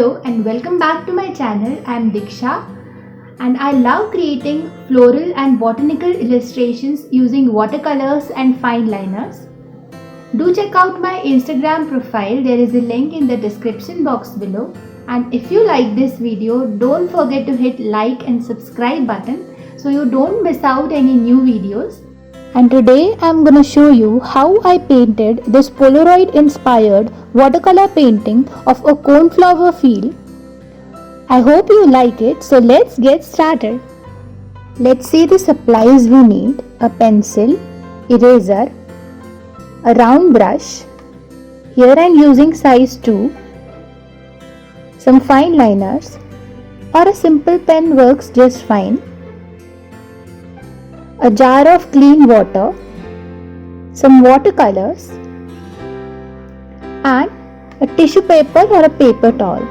Hello and welcome back to my channel. I am Diksha and I love creating floral and botanical illustrations using watercolors and fine liners. Do check out my Instagram profile. There is a link in the description box below. And if you like this video, don't forget to hit like and subscribe button so you don't miss out any new videos. And today I'm gonna show you how I painted this Polaroid inspired watercolor painting of a cornflower field. I hope you like it, so let's get started. Let's see the supplies we need: a pencil, eraser, a round brush. Here I'm using size 2, some fine liners, or a simple pen works just fine, a jar of clean water, some watercolors, and a tissue paper or a paper towel.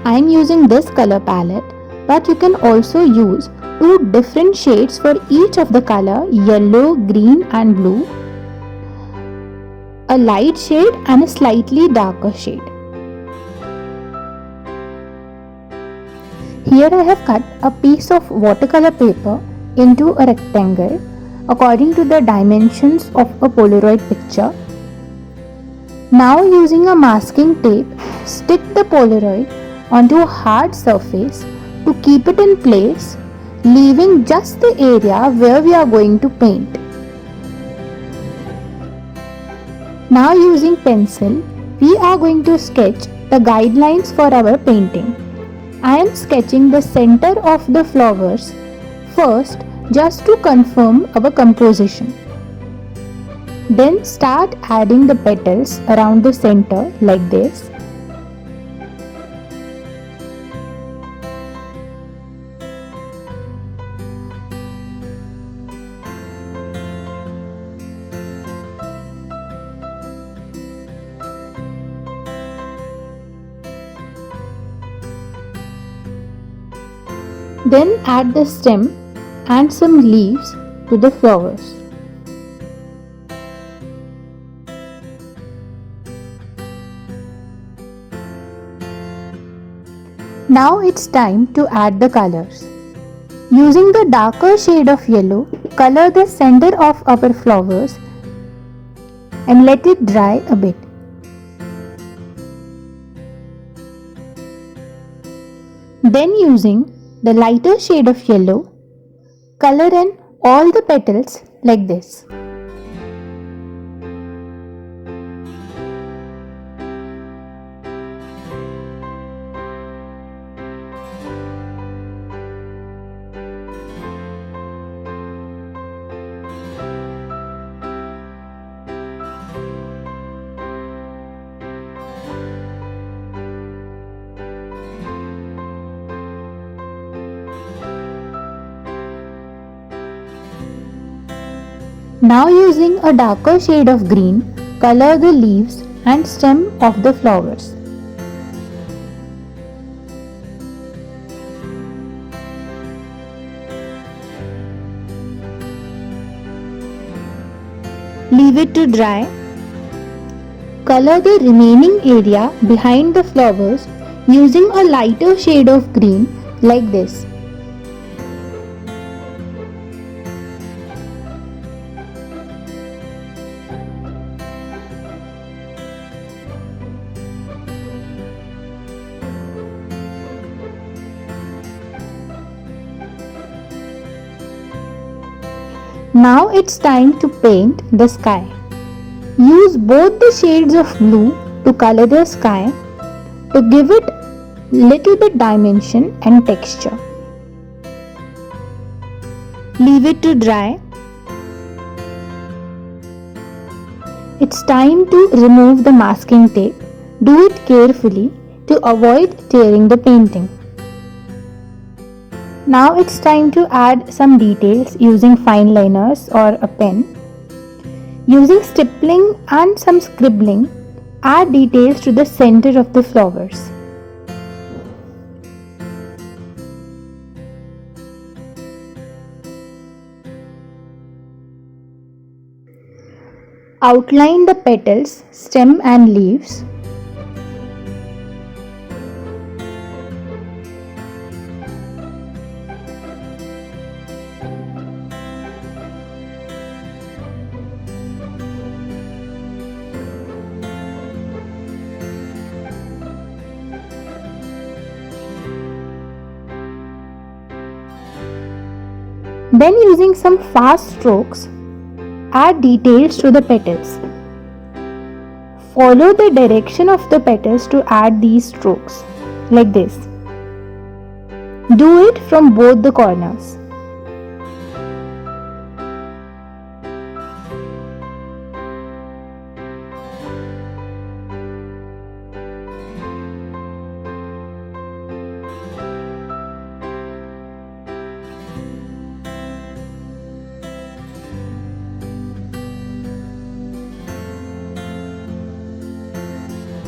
I am using this color palette, but you can also use two different shades for each of the color: yellow, green and blue, a light shade and a slightly darker shade. Here I have cut a piece of watercolor paper into a rectangle according to the dimensions of a Polaroid picture. Now using a masking tape, stick the Polaroid onto a hard surface to keep it in place, leaving just the area where we are going to paint. Now using pencil, we are going to sketch the guidelines for our painting. I am sketching the center of the flowers first just to confirm our composition. Then start adding the petals around the center like this. Then add the stem and some leaves to the flowers. Now it's time to add the colors. Using the darker shade of yellow, color the center of our flowers and let it dry a bit. Then using the lighter shade of yellow, color in all the petals like this. Now using a darker shade of green, color the leaves and stem of the flowers. Leave it to dry. Color the remaining area behind the flowers using a lighter shade of green like this. Now it's time to paint the sky. Use both the shades of blue to color the sky to give it little bit dimension and texture. Leave it to dry. It's time to remove the masking tape. Do it carefully to avoid tearing the painting. Now it's time to add some details using fine liners or a pen. Using stippling and some scribbling, add details to the center of the flowers. Outline the petals, stem and leaves. Then using some fast strokes, add details to the petals. Follow the direction of the petals to add these strokes, like this. Do it from both the corners.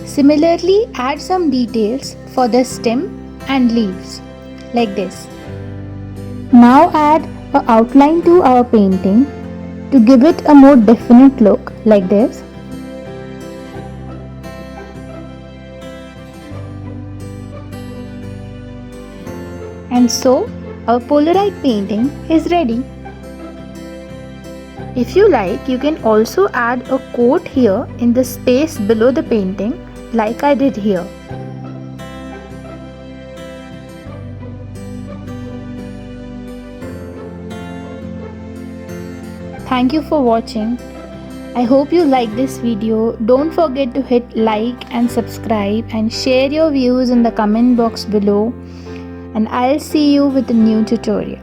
Similarly, add some details for the stem and leaves, like this. Now add an outline to our painting to give it a more definite look, like this. And so, our Polaroid painting is ready. If you like, you can also add a quote here in the space below the painting, like I did here. Thank you for watching. I hope you like this video. Don't forget to hit like and subscribe and share your views in the comment box below. And I'll see you with a new tutorial.